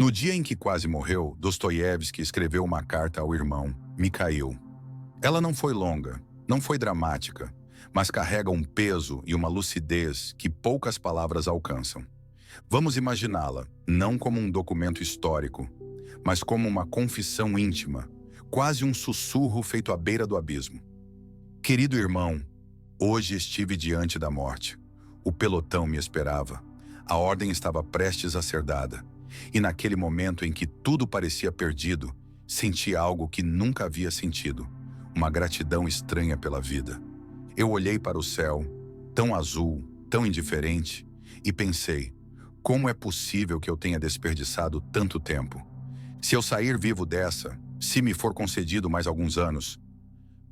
No dia em que quase morreu, Dostoiévski escreveu uma carta ao irmão, Mikhail. Ela não foi longa, não foi dramática, mas carrega um peso e uma lucidez que poucas palavras alcançam. Vamos imaginá-la, não como um documento histórico, mas como uma confissão íntima, quase um sussurro feito à beira do abismo. Querido irmão, hoje estive diante da morte. O pelotão me esperava. A ordem estava prestes a ser dada. E naquele momento em que tudo parecia perdido, senti algo que nunca havia sentido, uma gratidão estranha pela vida. Eu olhei para o céu, tão azul, tão indiferente, e pensei, como é possível que eu tenha desperdiçado tanto tempo? Se eu sair vivo dessa, se me for concedido mais alguns anos,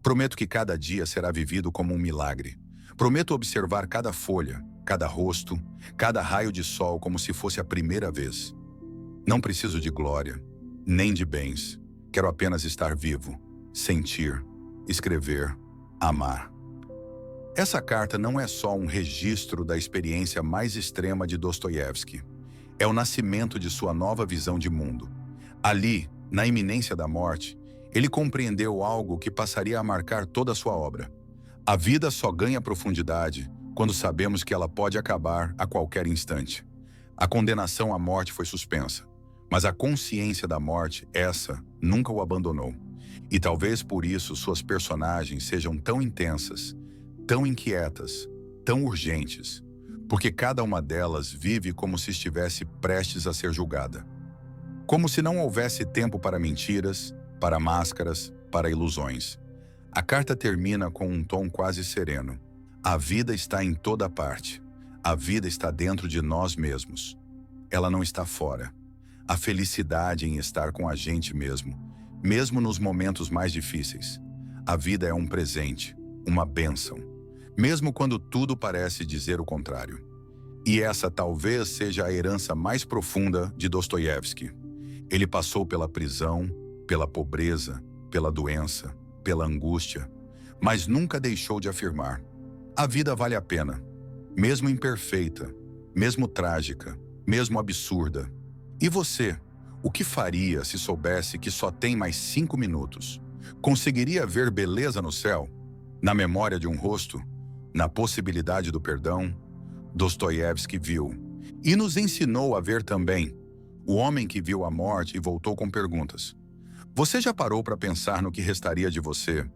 prometo que cada dia será vivido como um milagre. Prometo observar cada folha, cada rosto, cada raio de sol como se fosse a primeira vez. Não preciso de glória, nem de bens. Quero apenas estar vivo, sentir, escrever, amar. Essa carta não é só um registro da experiência mais extrema de Dostoiévski. É o nascimento de sua nova visão de mundo. Ali, na iminência da morte, ele compreendeu algo que passaria a marcar toda a sua obra. A vida só ganha profundidade quando sabemos que ela pode acabar a qualquer instante. A condenação à morte foi suspensa, mas a consciência da morte, essa, nunca o abandonou. E talvez por isso suas personagens sejam tão intensas, tão inquietas, tão urgentes, porque cada uma delas vive como se estivesse prestes a ser julgada. Como se não houvesse tempo para mentiras, para máscaras, para ilusões. A carta termina com um tom quase sereno. A vida está em toda parte. A vida está dentro de nós mesmos. Ela não está fora. A felicidade em estar com a gente mesmo, mesmo nos momentos mais difíceis. A vida é um presente, uma bênção, mesmo quando tudo parece dizer o contrário. E essa talvez seja a herança mais profunda de Dostoiévski. Ele passou pela prisão, pela pobreza, pela doença, pela angústia, mas nunca deixou de afirmar: a vida vale a pena, mesmo imperfeita, mesmo trágica, mesmo absurda. E você, o que faria se soubesse que só tem mais 5 minutos? Conseguiria ver beleza no céu? Na memória de um rosto? Na possibilidade do perdão? Dostoiévski viu. E nos ensinou a ver também. O homem que viu a morte e voltou com perguntas. Você já parou para pensar no que restaria de você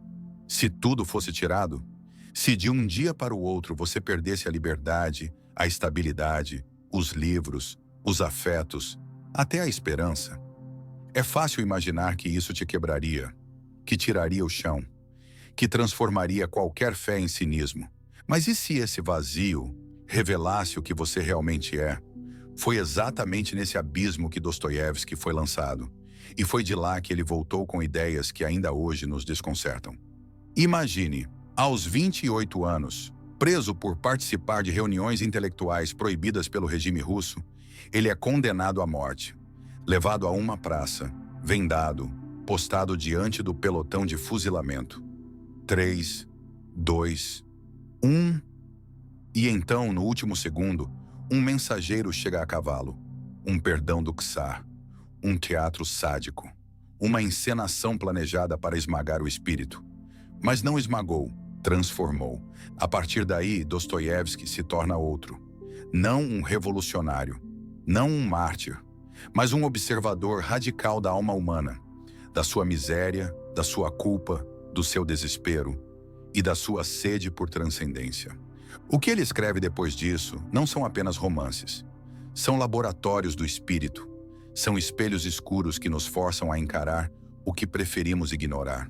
se tudo fosse tirado? Se de um dia para o outro você perdesse a liberdade, a estabilidade, os livros, os afetos, até a esperança? É fácil imaginar que isso te quebraria, que tiraria o chão, que transformaria qualquer fé em cinismo. Mas e se esse vazio revelasse o que você realmente é? Foi exatamente nesse abismo que Dostoiévski foi lançado. E foi de lá que ele voltou com ideias que ainda hoje nos desconcertam. Imagine, aos 28 anos, preso por participar de reuniões intelectuais proibidas pelo regime russo, ele é condenado à morte, levado a uma praça, vendado, postado diante do pelotão de fuzilamento. 3, 2, 1... E então, no último segundo, um mensageiro chega a cavalo, um perdão do czar, um teatro sádico, uma encenação planejada para esmagar o espírito. Mas não esmagou, transformou. A partir daí, Dostoiévski se torna outro. Não um revolucionário, não um mártir, mas um observador radical da alma humana, da sua miséria, da sua culpa, do seu desespero e da sua sede por transcendência. O que ele escreve depois disso não são apenas romances. São laboratórios do espírito. São espelhos escuros que nos forçam a encarar o que preferimos ignorar.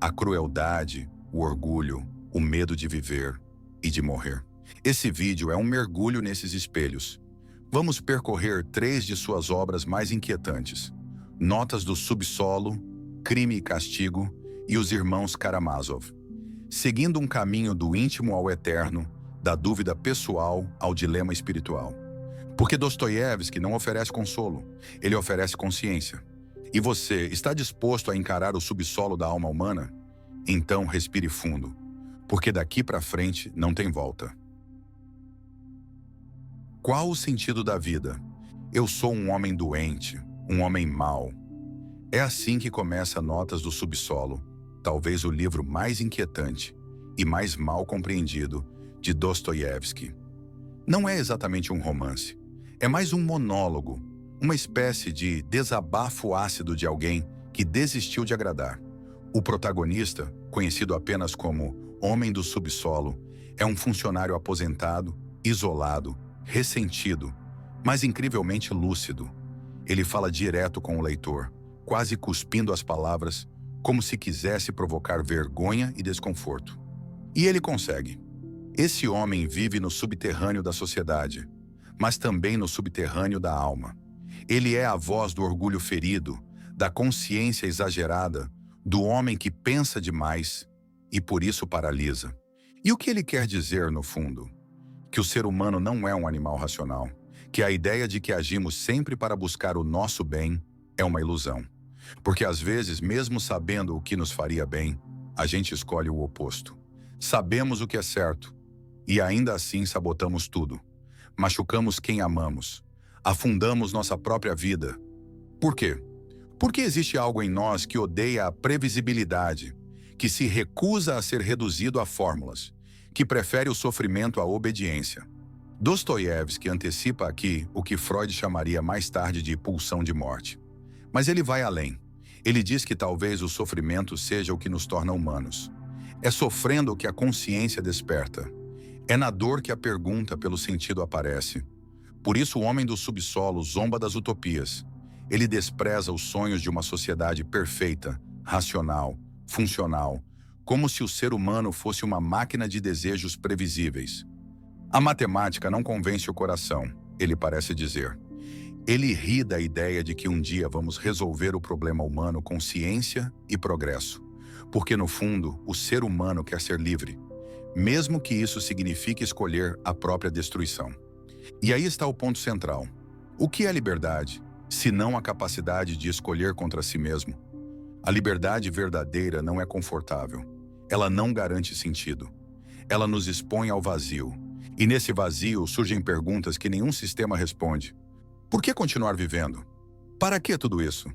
A crueldade, o orgulho, o medo de viver e de morrer. Esse vídeo é um mergulho nesses espelhos. Vamos percorrer 3 de suas obras mais inquietantes: Notas do Subsolo, Crime e Castigo e Os Irmãos Karamazov. Seguindo um caminho do íntimo ao eterno, da dúvida pessoal ao dilema espiritual. Porque Dostoiévski não oferece consolo, ele oferece consciência. E você está disposto a encarar o subsolo da alma humana? Então respire fundo, porque daqui para frente não tem volta. Qual o sentido da vida? Eu sou um homem doente, um homem mau. É assim que começa Notas do Subsolo, talvez o livro mais inquietante e mais mal compreendido de Dostoiévski. Não é exatamente um romance, é mais um monólogo, uma espécie de desabafo ácido de alguém que desistiu de agradar. O protagonista, conhecido apenas como Homem do Subsolo, é um funcionário aposentado, isolado, ressentido, mas incrivelmente lúcido. Ele fala direto com o leitor, quase cuspindo as palavras, como se quisesse provocar vergonha e desconforto. E ele consegue. Esse homem vive no subterrâneo da sociedade, mas também no subterrâneo da alma. Ele é a voz do orgulho ferido, da consciência exagerada, do homem que pensa demais e por isso paralisa. E o que ele quer dizer, no fundo? Que o ser humano não é um animal racional, que a ideia de que agimos sempre para buscar o nosso bem é uma ilusão. Porque às vezes, mesmo sabendo o que nos faria bem, a gente escolhe o oposto. Sabemos o que é certo e ainda assim sabotamos tudo. Machucamos quem amamos, afundamos nossa própria vida. Por quê? Porque existe algo em nós que odeia a previsibilidade, que se recusa a ser reduzido a fórmulas, que prefere o sofrimento à obediência. Dostoiévski antecipa aqui o que Freud chamaria mais tarde de pulsão de morte. Mas ele vai além. Ele diz que talvez o sofrimento seja o que nos torna humanos. É sofrendo que a consciência desperta. É na dor que a pergunta pelo sentido aparece. Por isso o homem do subsolo zomba das utopias. Ele despreza os sonhos de uma sociedade perfeita, racional, funcional, como se o ser humano fosse uma máquina de desejos previsíveis. A matemática não convence o coração, ele parece dizer. Ele ri da ideia de que um dia vamos resolver o problema humano com ciência e progresso, porque no fundo o ser humano quer ser livre, mesmo que isso signifique escolher a própria destruição. E aí está o ponto central. O que é liberdade, se não a capacidade de escolher contra si mesmo? A liberdade verdadeira não é confortável. Ela não garante sentido. Ela nos expõe ao vazio. E nesse vazio surgem perguntas que nenhum sistema responde. Por que continuar vivendo? Para que tudo isso?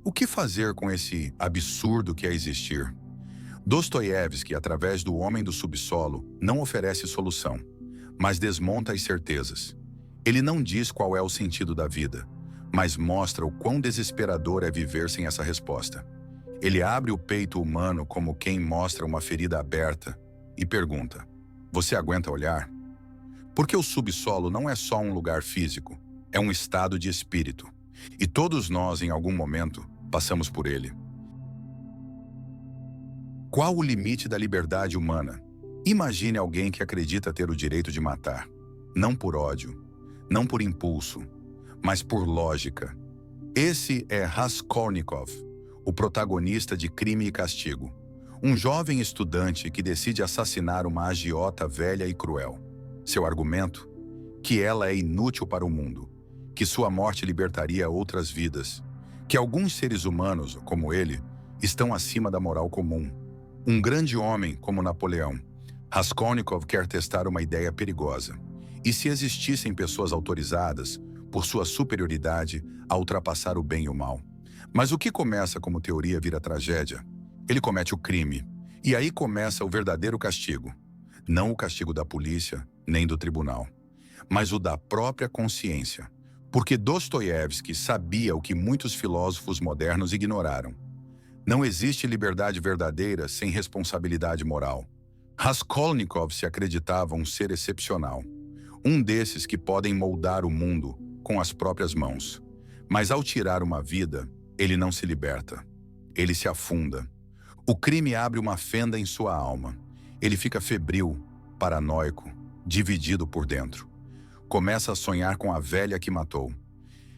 O que fazer com esse absurdo que é existir? Dostoiévski, através do Homem do Subsolo, não oferece solução, mas desmonta as certezas. Ele não diz qual é o sentido da vida, mas mostra o quão desesperador é viver sem essa resposta. Ele abre o peito humano como quem mostra uma ferida aberta e pergunta: você aguenta olhar? Porque o subsolo não é só um lugar físico, é um estado de espírito. E todos nós, em algum momento, passamos por ele. Qual o limite da liberdade humana? Imagine alguém que acredita ter o direito de matar. Não por ódio, não por impulso, mas por lógica. Esse é Raskolnikov, o protagonista de Crime e Castigo. Um jovem estudante que decide assassinar uma agiota velha e cruel. Seu argumento? Que ela é inútil para o mundo, que sua morte libertaria outras vidas, que alguns seres humanos, como ele, estão acima da moral comum. Um grande homem como Napoleão, Raskolnikov quer testar uma ideia perigosa. E se existissem pessoas autorizadas, por sua superioridade, a ultrapassar o bem e o mal? Mas o que começa como teoria vira tragédia. Ele comete o crime, e aí começa o verdadeiro castigo. Não o castigo da polícia, nem do tribunal, mas o da própria consciência. Porque Dostoiévski sabia o que muitos filósofos modernos ignoraram. Não existe liberdade verdadeira sem responsabilidade moral. Raskolnikov se acreditava um ser excepcional, um desses que podem moldar o mundo com as próprias mãos. Mas ao tirar uma vida, ele não se liberta. Ele se afunda. O crime abre uma fenda em sua alma. Ele fica febril, paranoico, dividido por dentro. Começa a sonhar com a velha que matou.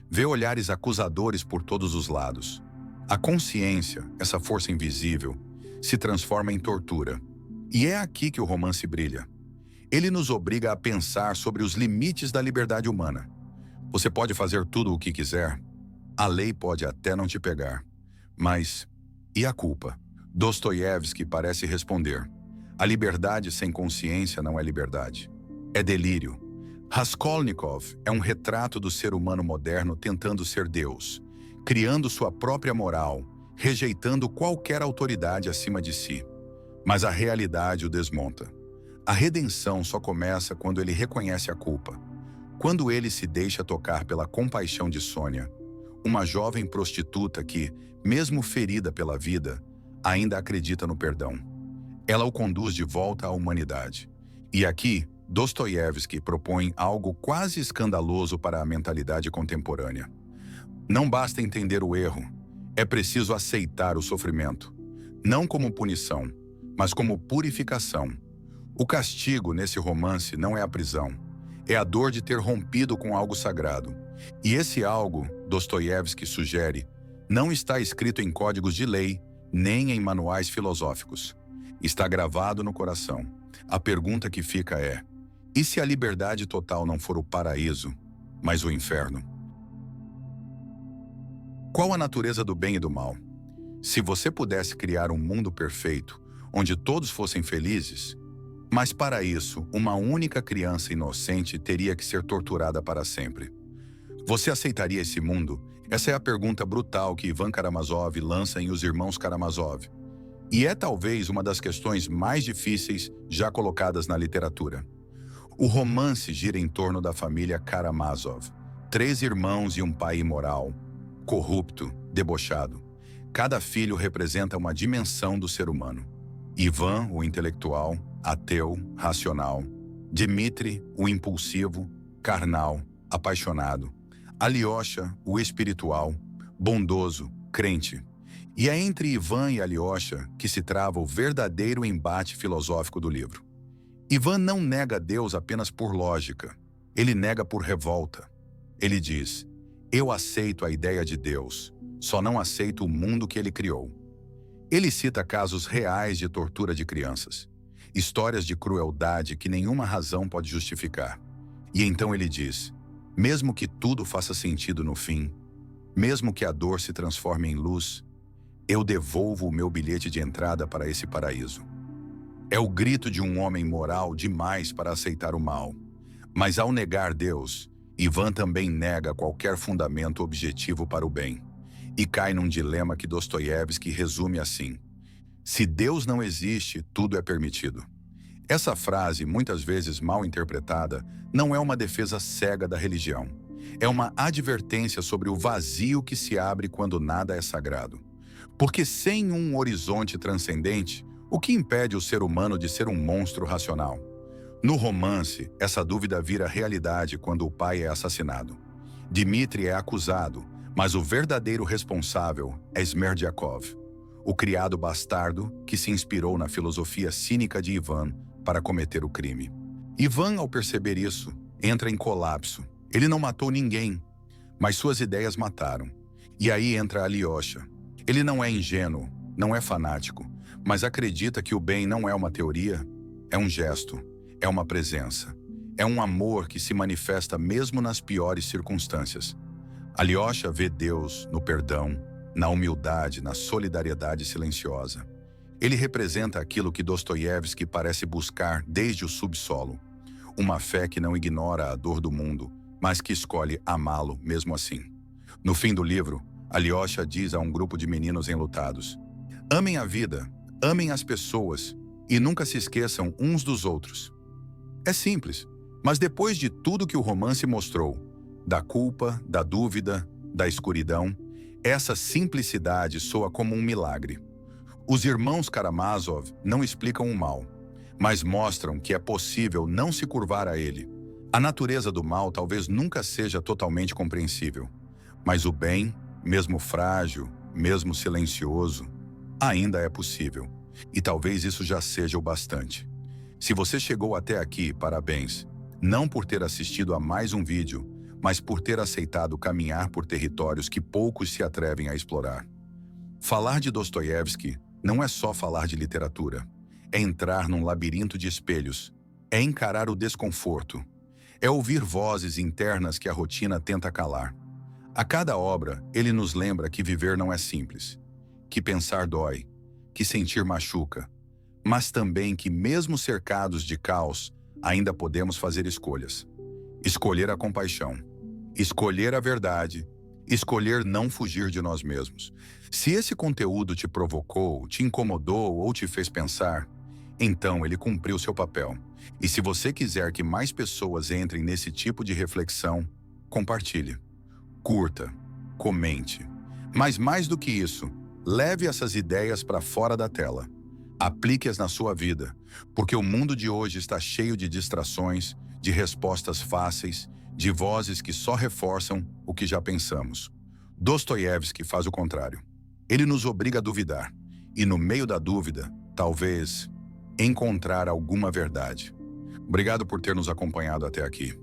Vê olhares acusadores por todos os lados. A consciência, essa força invisível, se transforma em tortura. E é aqui que o romance brilha. Ele nos obriga a pensar sobre os limites da liberdade humana. Você pode fazer tudo o que quiser. A lei pode até não te pegar. Mas, e a culpa? Dostoiévski parece responder: a liberdade sem consciência não é liberdade. É delírio. Raskolnikov é um retrato do ser humano moderno tentando ser Deus, criando sua própria moral, rejeitando qualquer autoridade acima de si. Mas a realidade o desmonta. A redenção só começa quando ele reconhece a culpa. Quando ele se deixa tocar pela compaixão de Sônia, uma jovem prostituta que, mesmo ferida pela vida, ainda acredita no perdão. Ela o conduz de volta à humanidade. E aqui, Dostoiévski propõe algo quase escandaloso para a mentalidade contemporânea. Não basta entender o erro, é preciso aceitar o sofrimento, não como punição, mas como purificação. O castigo nesse romance não é a prisão, é a dor de ter rompido com algo sagrado. E esse algo, Dostoiévski sugere, não está escrito em códigos de lei, nem em manuais filosóficos. Está gravado no coração. A pergunta que fica é: e se a liberdade total não for o paraíso, mas o inferno? Qual a natureza do bem e do mal? Se você pudesse criar um mundo perfeito, onde todos fossem felizes, mas para isso, uma única criança inocente teria que ser torturada para sempre. Você aceitaria esse mundo? Essa é a pergunta brutal que Ivan Karamazov lança em Os Irmãos Karamazov. E é talvez uma das questões mais difíceis já colocadas na literatura. O romance gira em torno da família Karamazov. 3 irmãos e um pai imoral, corrupto, debochado. Cada filho representa uma dimensão do ser humano. Ivan, o intelectual, ateu, racional. Dmitri, o impulsivo, carnal, apaixonado. Alyosha, o espiritual, bondoso, crente. E é entre Ivan e Alyosha que se trava o verdadeiro embate filosófico do livro. Ivan não nega Deus apenas por lógica. Ele nega por revolta. Ele diz: eu aceito a ideia de Deus, só não aceito o mundo que ele criou. Ele cita casos reais de tortura de crianças, histórias de crueldade que nenhuma razão pode justificar. E então ele diz: mesmo que tudo faça sentido no fim, mesmo que a dor se transforme em luz, eu devolvo o meu bilhete de entrada para esse paraíso. É o grito de um homem moral demais para aceitar o mal. Mas ao negar Deus, Ivan também nega qualquer fundamento objetivo para o bem. E cai num dilema que Dostoiévski resume assim: se Deus não existe, tudo é permitido. Essa frase, muitas vezes mal interpretada, não é uma defesa cega da religião. É uma advertência sobre o vazio que se abre quando nada é sagrado. Porque sem um horizonte transcendente, o que impede o ser humano de ser um monstro racional? No romance, essa dúvida vira realidade quando o pai é assassinado. Dmitri é acusado, mas o verdadeiro responsável é Smerdyakov, o criado bastardo que se inspirou na filosofia cínica de Ivan para cometer o crime. Ivan, ao perceber isso, entra em colapso. Ele não matou ninguém, mas suas ideias mataram. E aí entra Alyosha. Ele não é ingênuo, não é fanático, mas acredita que o bem não é uma teoria, é um gesto, é uma presença. É um amor que se manifesta mesmo nas piores circunstâncias. Alyosha vê Deus no perdão, na humildade, na solidariedade silenciosa. Ele representa aquilo que Dostoiévski parece buscar desde o subsolo. Uma fé que não ignora a dor do mundo, mas que escolhe amá-lo mesmo assim. No fim do livro, Alyosha diz a um grupo de meninos enlutados: amem a vida, amem as pessoas e nunca se esqueçam uns dos outros. É simples, mas depois de tudo que o romance mostrou, da culpa, da dúvida, da escuridão, essa simplicidade soa como um milagre. Os irmãos Karamazov não explicam o mal, mas mostram que é possível não se curvar a ele. A natureza do mal talvez nunca seja totalmente compreensível, mas o bem, mesmo frágil, mesmo silencioso, ainda é possível. E talvez isso já seja o bastante. Se você chegou até aqui, parabéns. Não por ter assistido a mais um vídeo, mas por ter aceitado caminhar por territórios que poucos se atrevem a explorar. Falar de Dostoiévski não é só falar de literatura. É entrar num labirinto de espelhos. É encarar o desconforto. É ouvir vozes internas que a rotina tenta calar. A cada obra, ele nos lembra que viver não é simples, que pensar dói, que sentir machuca, mas também que mesmo cercados de caos, ainda podemos fazer escolhas. Escolher a compaixão, escolher a verdade, Escolher não fugir de nós mesmos. Se esse conteúdo te provocou, te incomodou ou te fez pensar, então ele cumpriu seu papel. E se você quiser que mais pessoas entrem nesse tipo de reflexão, compartilhe, curta, comente. Mas mais do que isso, leve essas ideias para fora da tela. Aplique-as na sua vida, porque o mundo de hoje está cheio de distrações, de respostas fáceis, de vozes que só reforçam o que já pensamos. Dostoiévski faz o contrário. Ele nos obriga a duvidar, e no meio da dúvida, talvez, encontrar alguma verdade. Obrigado por ter nos acompanhado até aqui.